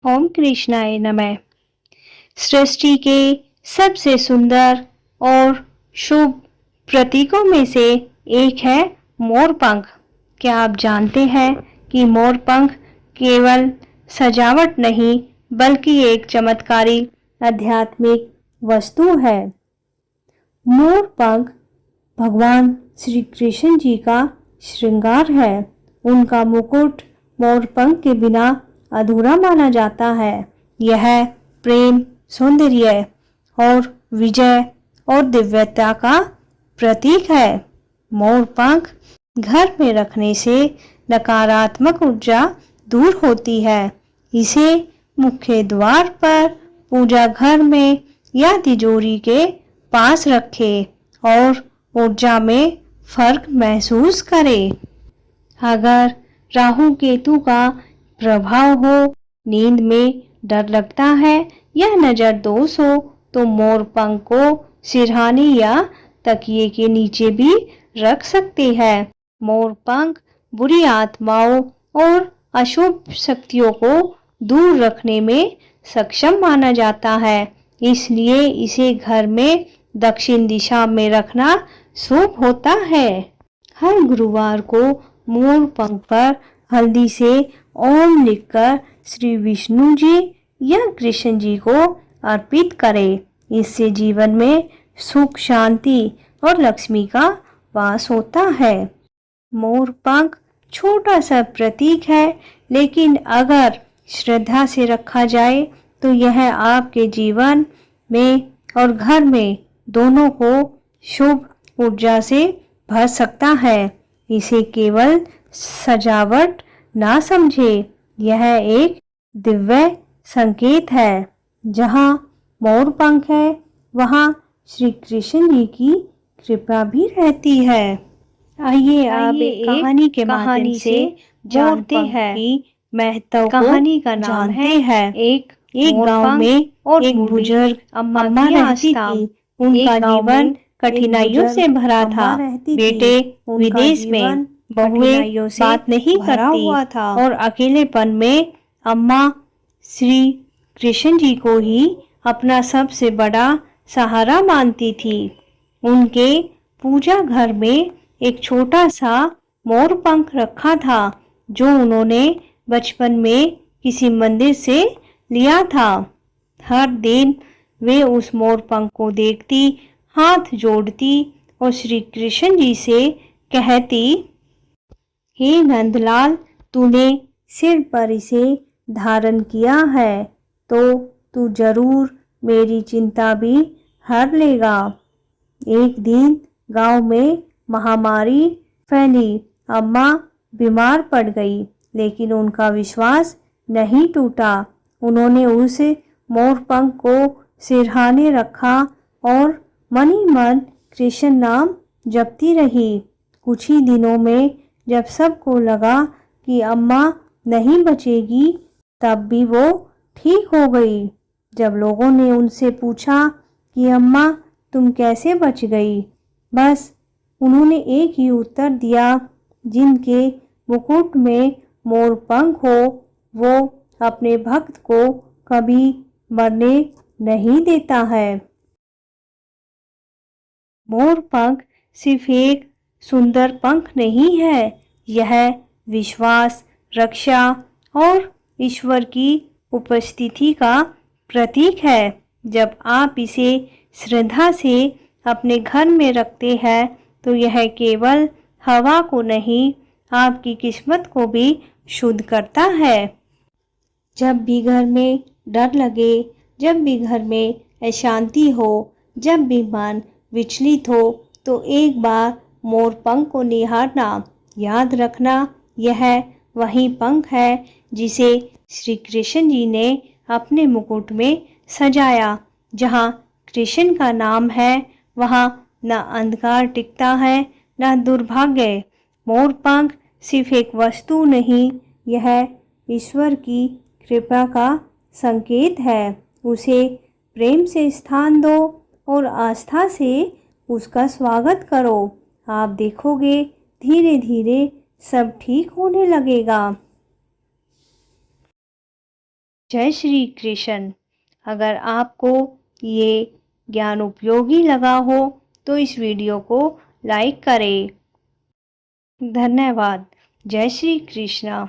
ओम कृष्णाय नमः। सृष्टि के सबसे सुंदर और शुभ प्रतीकों में से एक है मोर पंख। क्या आप जानते हैं कि मोर पंख केवल सजावट नहीं बल्कि एक चमत्कारी आध्यात्मिक वस्तु है। मोर पंख भगवान श्री कृष्ण जी का श्रृंगार है। उनका मुकुट मोर पंख के बिना अधूरा माना जाता है। यह प्रेम, सौंदर्य और विजय और दिव्यता का प्रतीक है। मोर पंख घर में रखने से नकारात्मक ऊर्जा दूर होती है। इसे मुख्य द्वार पर, पूजा घर में या तिजोरी के पास रखें और ऊर्जा में फर्क महसूस करें। अगर राहु केतु का प्रभाव हो, नींद में डर लगता है या नजर दोष हो तो मोर पंख को सिरहाने या तकिए के नीचे भी रख सकते हैं। मोर पंख बुरी आत्माओं और अशुभ शक्तियों को दूर रखने में सक्षम माना जाता है, इसलिए इसे घर में दक्षिण दिशा में रखना शुभ होता है। हर गुरुवार को मोर पंख पर हल्दी से ओम लिखकर श्री विष्णु जी या कृष्ण जी को अर्पित करें। इससे जीवन में सुख, शांति और लक्ष्मी का वास होता है। मोर पंख छोटा सा प्रतीक है, लेकिन अगर श्रद्धा से रखा जाए तो यह आपके जीवन में और घर में दोनों को शुभ ऊर्जा से भर सकता है। इसे केवल सजावट ना समझे, यह एक दिव्य संकेत है। जहाँ मोर पंख है वहाँ श्री कृष्ण जी की कृपा भी रहती है। आइए आप एक कहानी के माध्यम से जानते हैं कि महत्व। कहानी का नाम है एक गांव में और एक बुजुर्ग अम्मा रहती थी। उनका जीवन कठिनाइयों से भरा था। बेटे विदेश में, बहुएं बात नहीं करती और अकेलेपन में अम्मा श्री कृष्ण जी को ही अपना सबसे बड़ा सहारा मानती थी। उनके पूजा घर में एक छोटा सा मोर पंख रखा था, जो उन्होंने बचपन में किसी मंदिर से लिया था। हर दिन वे उस मोर पंख को देखती, हाथ जोड़ती और श्री कृष्ण जी से कहती, हे नंदलाल, तूने सिर पर इसे धारण किया है तो तू जरूर मेरी चिंता भी हर लेगा। एक दिन गांव में महामारी फैली। अम्मा बीमार पड़ गई, लेकिन उनका विश्वास नहीं टूटा। उन्होंने उस मोर पंख को सिरहाने रखा और मन ही मन कृष्ण नाम जपती रही। कुछ ही दिनों में जब सबको लगा कि अम्मा नहीं बचेगी, तब भी वो ठीक हो गई। जब लोगों ने उनसे पूछा कि अम्मा तुम कैसे बच गई, बस उन्होंने एक ही उत्तर दिया, जिनके मुकुट में मोर पंख हो वो अपने भक्त को कभी मरने नहीं देता है। मोर पंख सिर्फ एक सुंदर पंख नहीं है, यह विश्वास, रक्षा और ईश्वर की उपस्थिति का प्रतीक है। जब आप इसे श्रद्धा से अपने घर में रखते हैं तो यह केवल हवा को नहीं, आपकी किस्मत को भी शुद्ध करता है। जब भी घर में डर लगे, जब भी घर में अशांति हो, जब भी मन विचलित हो, तो एक बार मोर पंख को निहारना। याद रखना, यह वही पंख है जिसे श्री कृष्ण जी ने अपने मुकुट में सजाया। जहाँ कृष्ण का नाम है वहाँ न अंधकार टिकता है न दुर्भाग्य। मोर पंख सिर्फ एक वस्तु नहीं, यह ईश्वर की कृपा का संकेत है। उसे प्रेम से स्थान दो और आस्था से उसका स्वागत करो। आप देखोगे धीरे धीरे सब ठीक होने लगेगा। जय श्री कृष्ण। अगर आपको ये ज्ञान उपयोगी लगा हो तो इस वीडियो को लाइक करें। धन्यवाद। जय श्री कृष्ण।